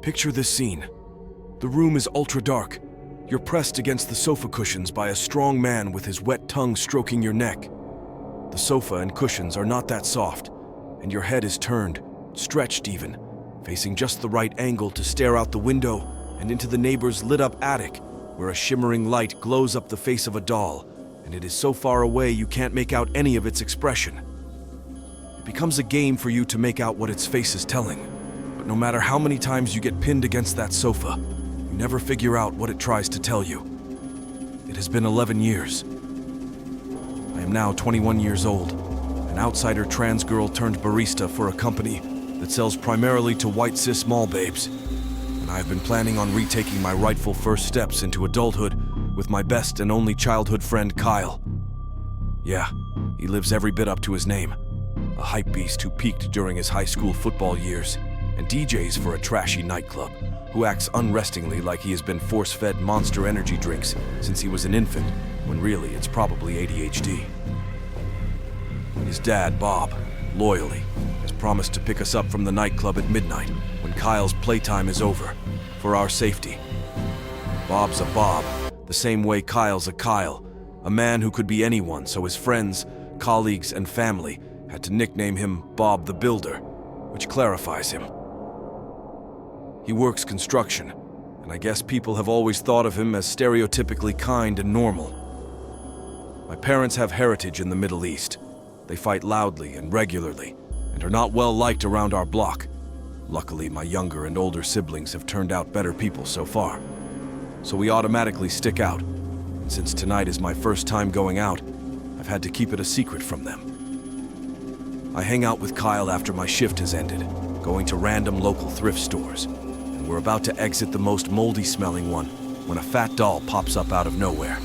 Picture this scene. The room is ultra dark. You're pressed against the sofa cushions by a strong man with his wet tongue stroking your neck. The sofa and cushions are not that soft, and your head is turned, stretched even, facing just the right angle to stare out the window and into the neighbor's lit-up attic, where a shimmering light glows up the face of a doll, and it is so far away you can't make out any of its expression. It becomes a game for you to make out what its face is telling, but no matter how many times you get pinned against that sofa, you never figure out what it tries to tell you. It has been 11 years. I am now 21 years old, an outsider trans girl turned barista for a company that sells primarily to white cis mall babes. And I have been planning on retaking my rightful first steps into adulthood with my best and only childhood friend, Kyle. Yeah, he lives every bit up to his name. A hype beast who peaked during his high school football years and DJs for a trashy nightclub, who acts unrestingly like he has been force-fed Monster energy drinks since he was an infant, when really it's probably ADHD. His dad, Bob, loyally, has promised to pick us up from the nightclub at midnight when Kyle's playtime is over, for our safety. Bob's a Bob, the same way Kyle's a Kyle, a man who could be anyone, so his friends, colleagues, and family had to nickname him Bob the Builder, which clarifies him. He works construction, and I guess people have always thought of him as stereotypically kind and normal. My parents have heritage in the Middle East. They fight loudly and regularly, and are not well liked around our block. Luckily, my younger and older siblings have turned out better people so far. So we automatically stick out, and since tonight is my first time going out, I've had to keep it a secret from them. I hang out with Kyle after my shift has ended, going to random local thrift stores. We're about to exit the most moldy-smelling one when a fat doll pops up out of nowhere.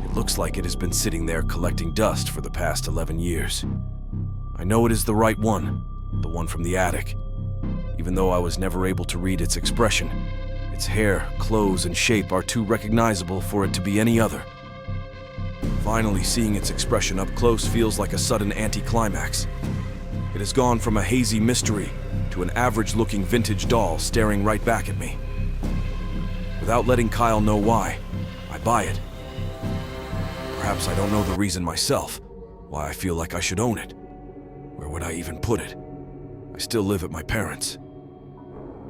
It looks like it has been sitting there collecting dust for the past 11 years. I know it is the right one, the one from the attic. Even though I was never able to read its expression, its hair, clothes, and shape are too recognizable for it to be any other. Finally, seeing its expression up close feels like a sudden anticlimax. It has gone from a hazy mystery to an average-looking vintage doll staring right back at me. Without letting Kyle know why, I buy it. Perhaps I don't know the reason myself, why I feel like I should own it. Where would I even put it? I still live at my parents'.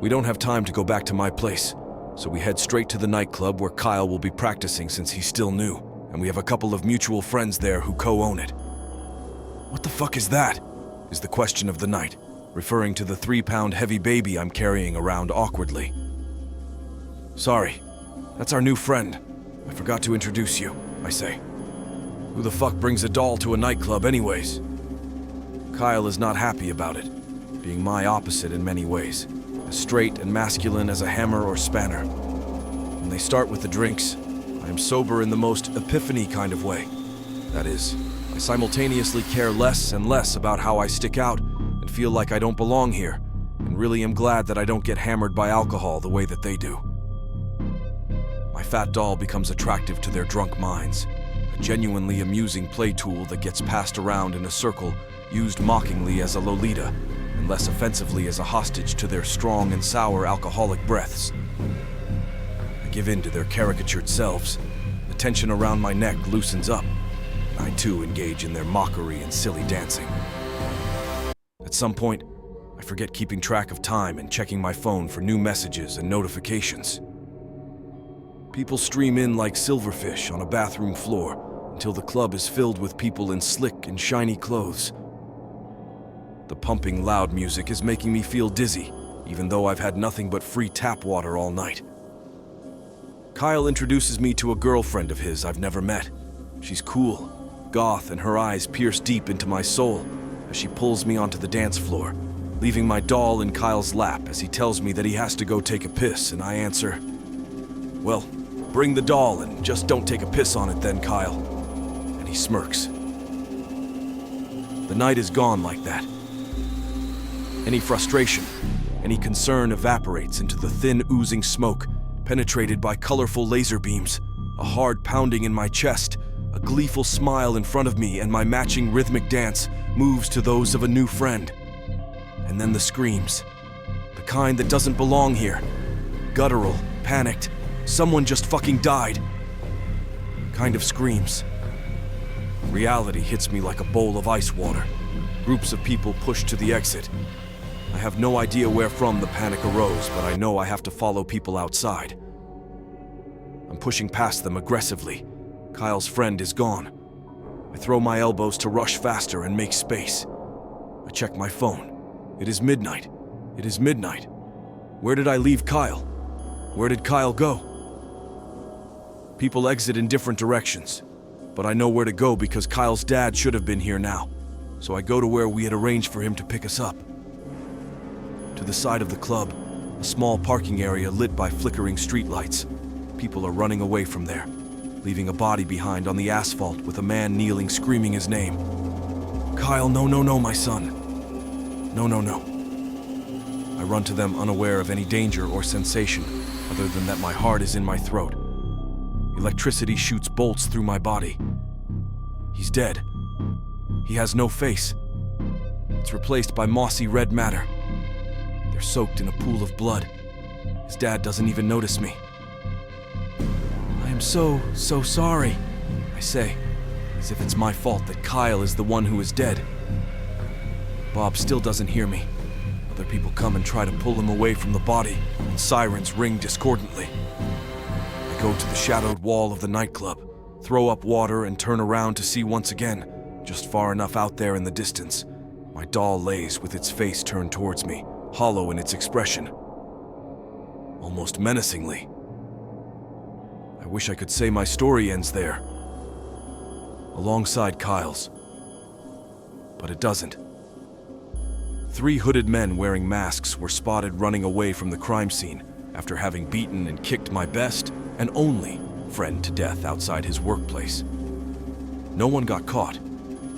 We don't have time to go back to my place, so we head straight to the nightclub where Kyle will be practicing since he's still new, and we have a couple of mutual friends there who co-own it. What the fuck is that? Is the question of the night, referring to the 3-pound heavy baby I'm carrying around awkwardly. Sorry, that's our new friend. I forgot to introduce you, I say. Who the fuck brings a doll to a nightclub anyways? Kyle is not happy about it, being my opposite in many ways, as straight and masculine as a hammer or spanner. When they start with the drinks, I am sober in the most epiphany kind of way. That is, I simultaneously care less and less about how I stick out and feel like I don't belong here, and really am glad that I don't get hammered by alcohol the way that they do. My fat doll becomes attractive to their drunk minds, a genuinely amusing play tool that gets passed around in a circle, used mockingly as a Lolita, and less offensively as a hostage to their strong and sour alcoholic breaths. I give in to their caricatured selves. The tension around my neck loosens up, and I too engage in their mockery and silly dancing. At some point, I forget keeping track of time and checking my phone for new messages and notifications. People stream in like silverfish on a bathroom floor until the club is filled with people in slick and shiny clothes. The pumping loud music is making me feel dizzy, even though I've had nothing but free tap water all night. Kyle introduces me to a girlfriend of his I've never met. She's cool, goth, and her eyes pierce deep into my soul as she pulls me onto the dance floor, leaving my doll in Kyle's lap as he tells me that he has to go take a piss, and I answer, "Well, bring the doll and just don't take a piss on it then, Kyle." And he smirks. The night is gone like that. Any frustration, any concern evaporates into the thin oozing smoke, penetrated by colorful laser beams, a hard pounding in my chest, a gleeful smile in front of me, and my matching rhythmic dance moves to those of a new friend. And then the screams. The kind that doesn't belong here. Guttural, panicked, someone just fucking died. Kind of screams. Reality hits me like a bowl of ice water. Groups of people push to the exit. I have no idea where from the panic arose, but I know I have to follow people outside. I'm pushing past them aggressively. Kyle's friend is gone. I throw my elbows to rush faster and make space. I check my phone. It is midnight. It is midnight. Where did I leave Kyle? Where did Kyle go? People exit in different directions, but I know where to go because Kyle's dad should have been here now. So I go to where we had arranged for him to pick us up. To the side of the club, a small parking area lit by flickering streetlights. People are running away from there, leaving a body behind on the asphalt with a man kneeling screaming his name. Kyle, no, no, no, my son. No, no, no. I run to them unaware of any danger or sensation, other than that my heart is in my throat. Electricity shoots bolts through my body. He's dead. He has no face. It's replaced by mossy red matter. They're soaked in a pool of blood. His dad doesn't even notice me. I am so sorry, I say, as if it's my fault that Kyle is the one who is dead. Bob still doesn't hear me. Other people come and try to pull him away from the body, and sirens ring discordantly. I go to the shadowed wall of the nightclub, throw up water, and turn around to see once again, just far enough out there in the distance. My doll lays with its face turned towards me, hollow in its expression, almost menacingly. I wish I could say my story ends there, alongside Kyle's, but it doesn't. 3 hooded men wearing masks were spotted running away from the crime scene after having beaten and kicked my best and only friend to death outside his workplace. No one got caught.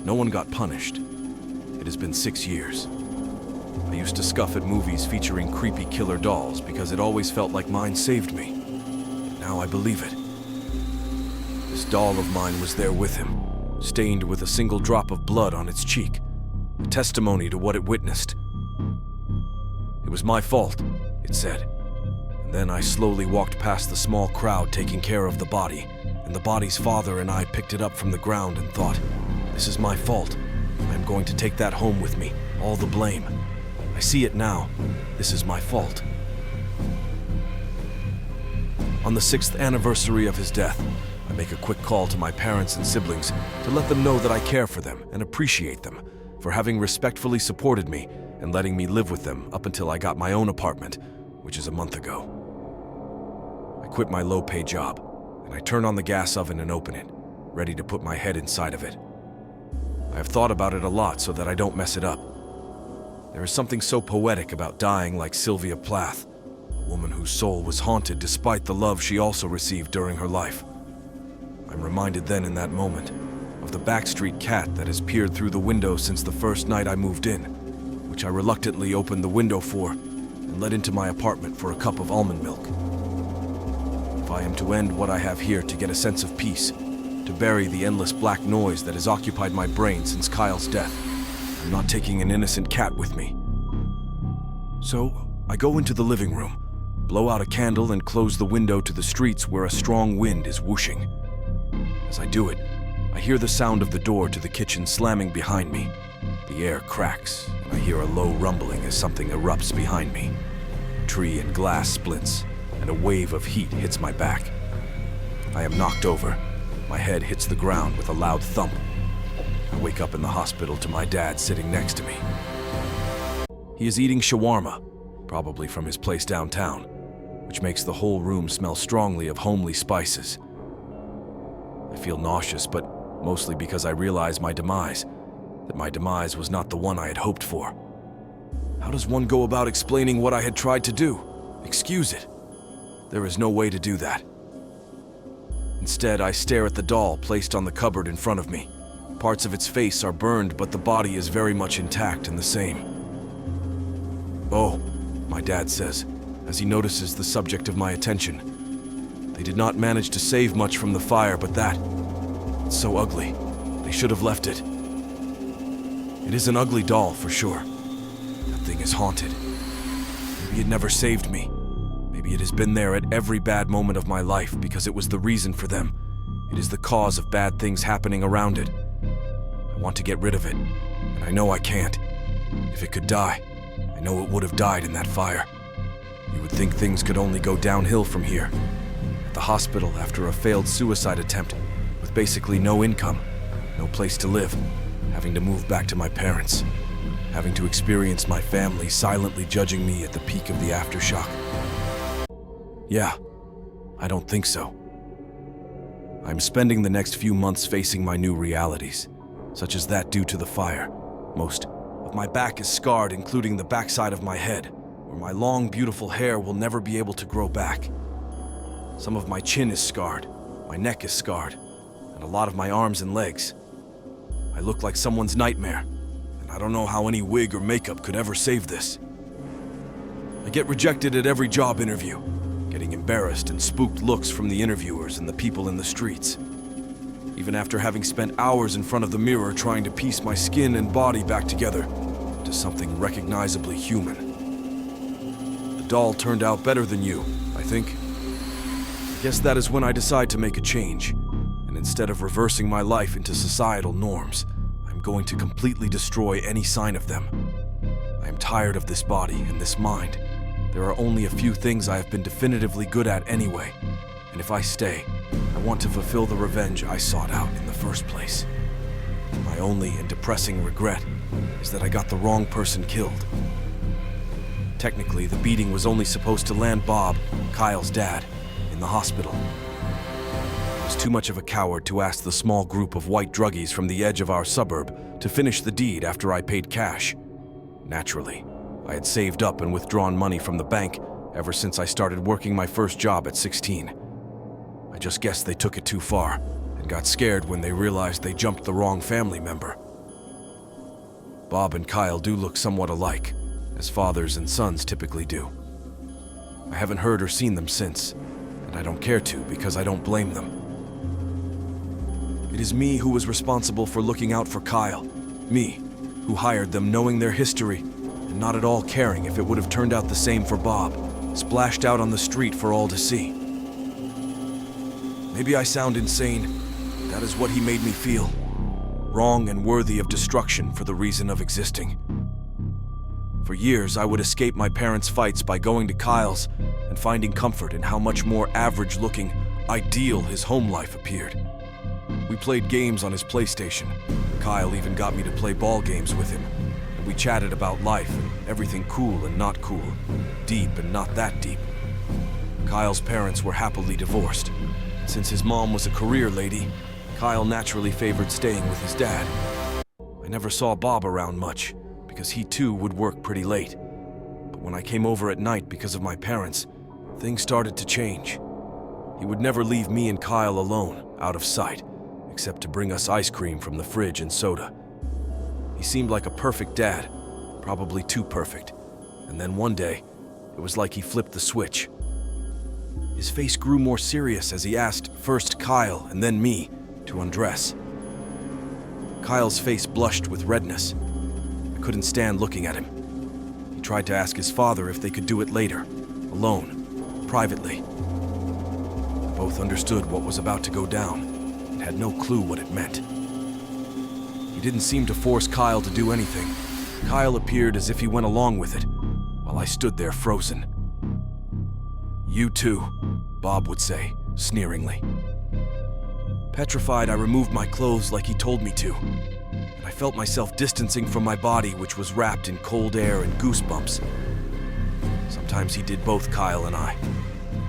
No one got punished. It has been 6 years. I used to scoff at movies featuring creepy killer dolls because it always felt like mine saved me. But now I believe it. This doll of mine was there with him, stained with a single drop of blood on its cheek, a testimony to what it witnessed. It was my fault, it said. And then I slowly walked past the small crowd taking care of the body, and the body's father and I picked it up from the ground and thought, this is my fault. I am going to take that home with me, all the blame. I see it now. This is my fault. On the 6th anniversary of his death, I make a quick call to my parents and siblings to let them know that I care for them and appreciate them for having respectfully supported me and letting me live with them up until I got my own apartment, which is a month ago. I quit my low-pay job, and I turn on the gas oven and open it, ready to put my head inside of it. I have thought about it a lot so that I don't mess it up. There is something so poetic about dying like Sylvia Plath, a woman whose soul was haunted despite the love she also received during her life. I'm reminded then in that moment of the backstreet cat that has peered through the window since the first night I moved in, which I reluctantly opened the window for and led into my apartment for a cup of almond milk. If I am to end what I have here to get a sense of peace, to bury the endless black noise that has occupied my brain since Kyle's death, I'm not taking an innocent cat with me. So, I go into the living room, blow out a candle and close the window to the streets where a strong wind is whooshing. As I do it, I hear the sound of the door to the kitchen slamming behind me. The air cracks, and I hear a low rumbling as something erupts behind me. Tree and glass splits, and a wave of heat hits my back. I am knocked over. My head hits the ground with a loud thump. I wake up in the hospital to my dad sitting next to me. He is eating shawarma, probably from his place downtown, which makes the whole room smell strongly of homely spices. I feel nauseous, but mostly because I realize that my demise was not the one I had hoped for. How does one go about explaining what I had tried to do? Excuse it. There is no way to do that. Instead, I stare at the doll placed on the cupboard in front of me. Parts of its face are burned, but the body is very much intact and the same. Oh, my dad says, as he notices the subject of my attention. They did not manage to save much from the fire, but it's so ugly. They should have left it. It is an ugly doll, for sure. That thing is haunted. Maybe it never saved me. Maybe it has been there at every bad moment of my life because it was the reason for them. It is the cause of bad things happening around it. I want to get rid of it, and I know I can't. If it could die, I know it would have died in that fire. You would think things could only go downhill from here. At the hospital after a failed suicide attempt, with basically no income, no place to live, having to move back to my parents, having to experience my family silently judging me at the peak of the aftershock. Yeah, I don't think so. I'm spending the next few months facing my new realities, such as that due to the fire. Most of my back is scarred, including the backside of my head, where my long, beautiful hair will never be able to grow back. Some of my chin is scarred, my neck is scarred, and a lot of my arms and legs. I look like someone's nightmare, and I don't know how any wig or makeup could ever save this. I get rejected at every job interview, getting embarrassed and spooked looks from the interviewers and the people in the streets. Even after having spent hours in front of the mirror trying to piece my skin and body back together into something recognizably human. The doll turned out better than you, I think. I guess that is when I decide to make a change, and instead of reversing my life into societal norms, I'm going to completely destroy any sign of them. I am tired of this body and this mind. There are only a few things I have been definitively good at anyway, and if I stay, I want to fulfill the revenge I sought out in the first place. My only and depressing regret is that I got the wrong person killed. Technically, the beating was only supposed to land Bob, Kyle's dad, in the hospital. I was too much of a coward to ask the small group of white druggies from the edge of our suburb to finish the deed after I paid cash. Naturally, I had saved up and withdrawn money from the bank ever since I started working my first job at 16. I just guessed they took it too far and got scared when they realized they jumped the wrong family member. Bob and Kyle do look somewhat alike, as fathers and sons typically do. I haven't heard or seen them since, and I don't care to because I don't blame them. It is me who was responsible for looking out for Kyle, me who hired them knowing their history and not at all caring if it would have turned out the same for Bob, splashed out on the street for all to see. Maybe I sound insane, but that is what he made me feel. Wrong and worthy of destruction for the reason of existing. For years, I would escape my parents' fights by going to Kyle's and finding comfort in how much more average-looking, ideal his home life appeared. We played games on his PlayStation. Kyle even got me to play ball games with him. We chatted about life and everything cool and not cool, deep and not that deep. Kyle's parents were happily divorced. Since his mom was a career lady, Kyle naturally favored staying with his dad. I never saw Bob around much, because he too would work pretty late. But when I came over at night because of my parents, things started to change. He would never leave me and Kyle alone, out of sight, except to bring us ice cream from the fridge and soda. He seemed like a perfect dad, probably too perfect. And then one day, it was like he flipped the switch. His face grew more serious as he asked first Kyle and then me to undress. Kyle's face blushed with redness. I couldn't stand looking at him. He tried to ask his father if they could do it later, alone, privately. Both understood what was about to go down and had no clue what it meant. He didn't seem to force Kyle to do anything. Kyle appeared as if he went along with it, while I stood there frozen. "You too," Bob would say, sneeringly. Petrified, I removed my clothes like he told me to, and I felt myself distancing from my body, which was wrapped in cold air and goosebumps. Sometimes he did both Kyle and I.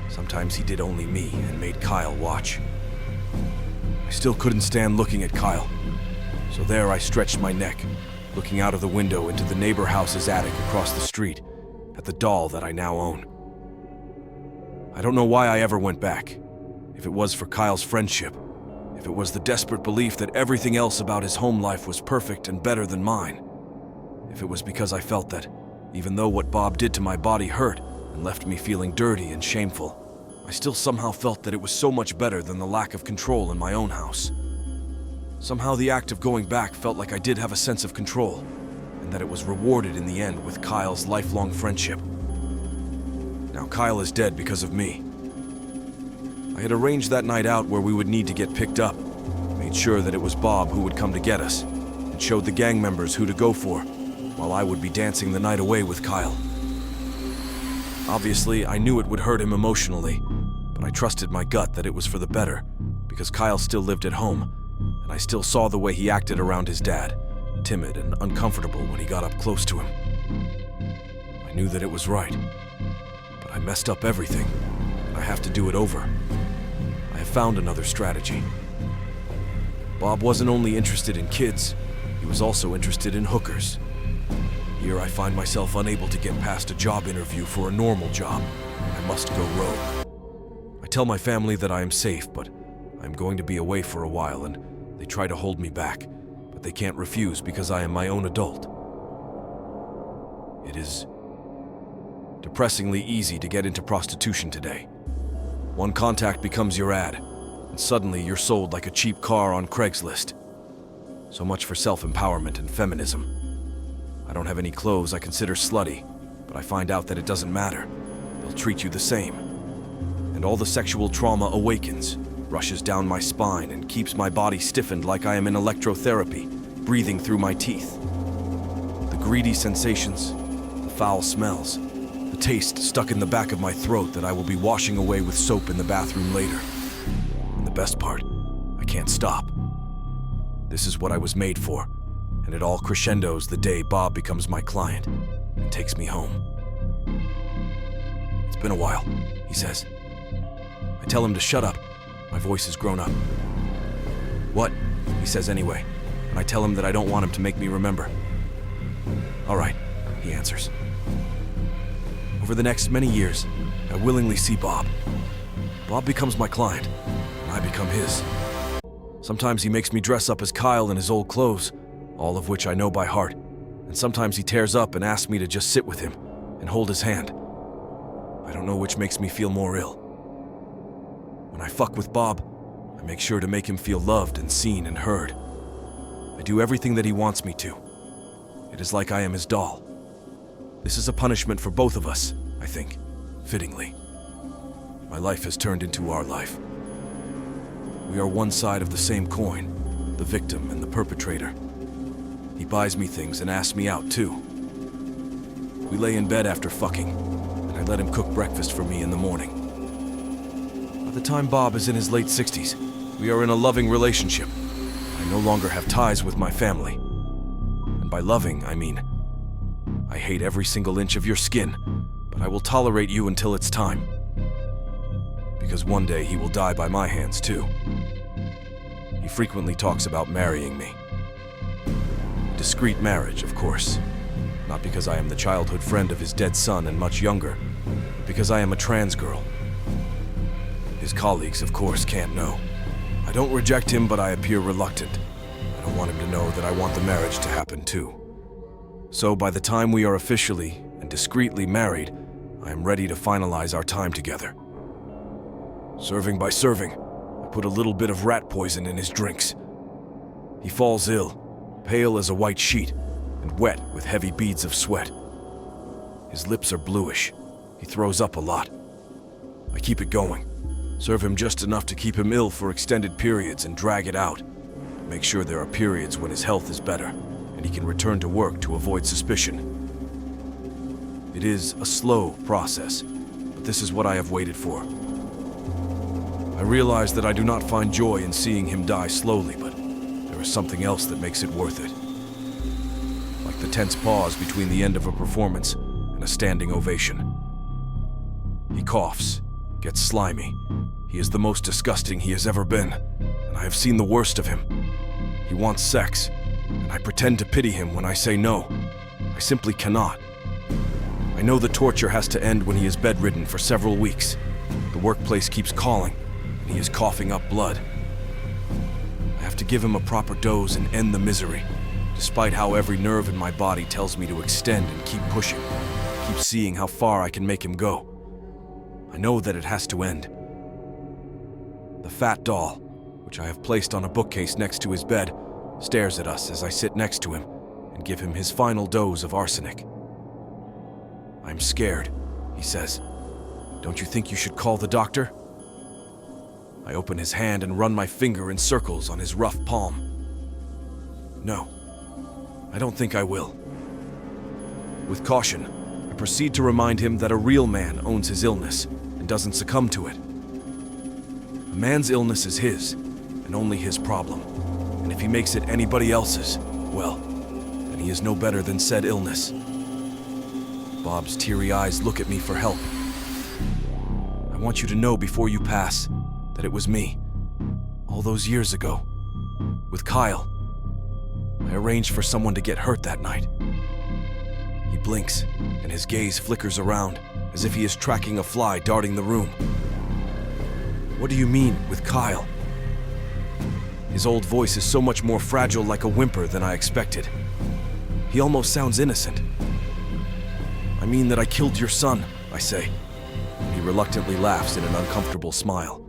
Sometimes he did only me and made Kyle watch. I still couldn't stand looking at Kyle. So there I stretched my neck, looking out of the window into the neighbor house's attic across the street, at the doll that I now own. I don't know why I ever went back. If it was for Kyle's friendship, if it was the desperate belief that everything else about his home life was perfect and better than mine, if it was because I felt that, even though what Bob did to my body hurt and left me feeling dirty and shameful, I still somehow felt that it was so much better than the lack of control in my own house. Somehow the act of going back felt like I did have a sense of control, and that it was rewarded in the end with Kyle's lifelong friendship. Now Kyle is dead because of me. I had arranged that night out where we would need to get picked up, made sure that it was Bob who would come to get us, and showed the gang members who to go for, while I would be dancing the night away with Kyle. Obviously, I knew it would hurt him emotionally, but I trusted my gut that it was for the better, because Kyle still lived at home, and I still saw the way he acted around his dad, timid and uncomfortable when he got up close to him. I knew that it was right, but I messed up everything, and I have to do it over. I have found another strategy. Bob wasn't only interested in kids, he was also interested in hookers. Here I find myself unable to get past a job interview for a normal job. I must go rogue. I tell my family that I am safe, but I'm going to be away for a while, and they try to hold me back, but they can't refuse because I am my own adult. It is depressingly easy to get into prostitution today. One contact becomes your ad, and suddenly you're sold like a cheap car on Craigslist. So much for self-empowerment and feminism. I don't have any clothes I consider slutty, but I find out that it doesn't matter. They'll treat you the same. And all the sexual trauma awakens, rushes down my spine, and keeps my body stiffened like I am in electrotherapy, breathing through my teeth. The greedy sensations, the foul smells, the taste stuck in the back of my throat that I will be washing away with soap in the bathroom later. And the best part, I can't stop. This is what I was made for. And it all crescendos the day Bob becomes my client and takes me home. It's been a while, he says. I tell him to shut up. My voice has grown up. What? He says anyway, and I tell him that I don't want him to make me remember. All right, he answers. Over the next many years, I willingly see Bob. Bob becomes my client, and I become his. Sometimes he makes me dress up as Kyle in his old clothes, all of which I know by heart, and sometimes he tears up and asks me to just sit with him and hold his hand. I don't know which makes me feel more ill. When I fuck with Bob, I make sure to make him feel loved and seen and heard. I do everything that he wants me to. It is like I am his doll. This is a punishment for both of us, I think, fittingly. My life has turned into our life. We are one side of the same coin, the victim and the perpetrator. He buys me things and asks me out, too. We lay in bed after fucking, and I let him cook breakfast for me in the morning. By the time Bob is in his late 60s, we are in a loving relationship. I no longer have ties with my family. And by loving, I mean, I hate every single inch of your skin, but I will tolerate you until it's time. Because one day he will die by my hands, too. He frequently talks about marrying me. Discreet marriage, of course. Not because I am the childhood friend of his dead son and much younger, but because I am a trans girl. His colleagues, of course, can't know. I don't reject him, but I appear reluctant. I don't want him to know that I want the marriage to happen, too. So by the time we are officially and discreetly married, I am ready to finalize our time together. Serving by serving, I put a little bit of rat poison in his drinks. He falls ill, pale as a white sheet, and wet with heavy beads of sweat. His lips are bluish. He throws up a lot. I keep it going. Serve him just enough to keep him ill for extended periods and drag it out. Make sure there are periods when his health is better, and he can return to work to avoid suspicion. It is a slow process, but this is what I have waited for. I realize that I do not find joy in seeing him die slowly, but there is something else that makes it worth it. Like the tense pause between the end of a performance and a standing ovation. He coughs, gets slimy. He is the most disgusting he has ever been, and I have seen the worst of him. He wants sex, and I pretend to pity him when I say no. I simply cannot. I know the torture has to end when he is bedridden for several weeks. The workplace keeps calling, and he is coughing up blood. I have to give him a proper dose and end the misery, despite how every nerve in my body tells me to extend and keep pushing, keep seeing how far I can make him go. I know that it has to end. The fat doll, which I have placed on a bookcase next to his bed, stares at us as I sit next to him and give him his final dose of arsenic. "I'm scared," he says. Don't you think you should call the doctor? I open his hand and run my finger in circles on his rough palm. No, I don't think I will. With caution, I proceed to remind him that a real man owns his illness and doesn't succumb to it. A man's illness is his, and only his problem. And if he makes it anybody else's, well, then he is no better than said illness. Bob's teary eyes look at me for help. I want you to know before you pass that it was me, all those years ago, with Kyle. I arranged for someone to get hurt that night. He blinks, and his gaze flickers around, as if he is tracking a fly darting the room. What do you mean, with Kyle? His old voice is so much more fragile, like a whimper, than I expected. He almost sounds innocent. I mean that I killed your son, I say. He reluctantly laughs in an uncomfortable smile.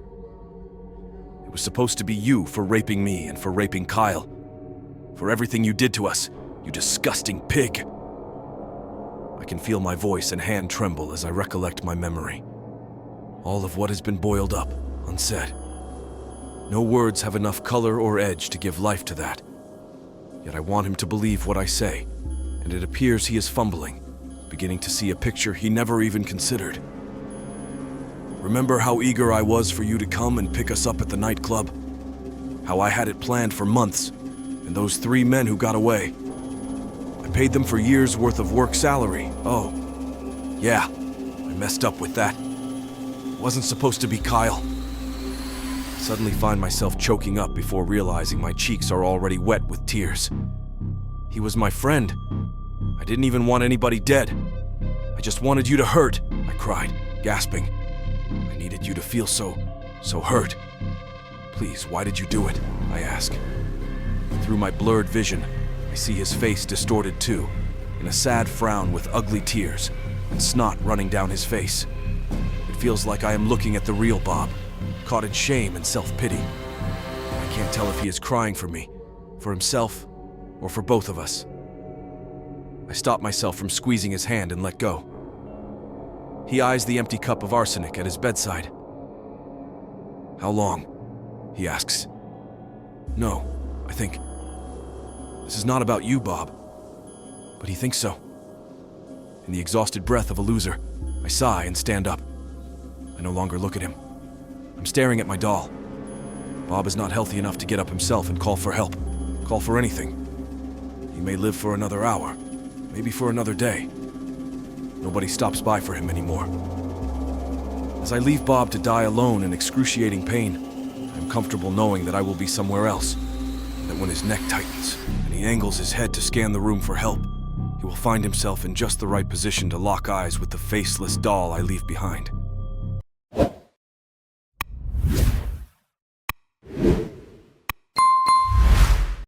It was supposed to be you for raping me and for raping Kyle. For everything you did to us, you disgusting pig. I can feel my voice and hand tremble as I recollect my memory. All of what has been boiled up, unsaid. No words have enough color or edge to give life to that. Yet I want him to believe what I say, and it appears he is fumbling, beginning to see a picture he never even considered. Remember how eager I was for you to come and pick us up at the nightclub? How I had it planned for months, and those 3 men who got away. I paid them for years' worth of work salary. Oh, yeah, I messed up with that. It wasn't supposed to be Kyle. I suddenly find myself choking up before realizing my cheeks are already wet with tears. He was my friend. I didn't even want anybody dead. I just wanted you to hurt, I cried, gasping. I needed you to feel so hurt. Please, why did you do it? I ask. Through my blurred vision, I see his face distorted too, in a sad frown with ugly tears and snot running down his face. It feels like I am looking at the real Bob, caught in shame and self-pity. I can't tell if he is crying for me, for himself, or for both of us. I stop myself from squeezing his hand and let go. He eyes the empty cup of arsenic at his bedside. How long? He asks. No, I think. This is not about you, Bob. But he thinks so. In the exhausted breath of a loser, I sigh and stand up. I no longer look at him. I'm staring at my doll. Bob is not healthy enough to get up himself and call for help. Call for anything. He may live for another hour, maybe for another day. Nobody stops by for him anymore. As I leave Bob to die alone in excruciating pain, I'm comfortable knowing that I will be somewhere else, and that when his neck tightens and he angles his head to scan the room for help, he will find himself in just the right position to lock eyes with the faceless doll I leave behind.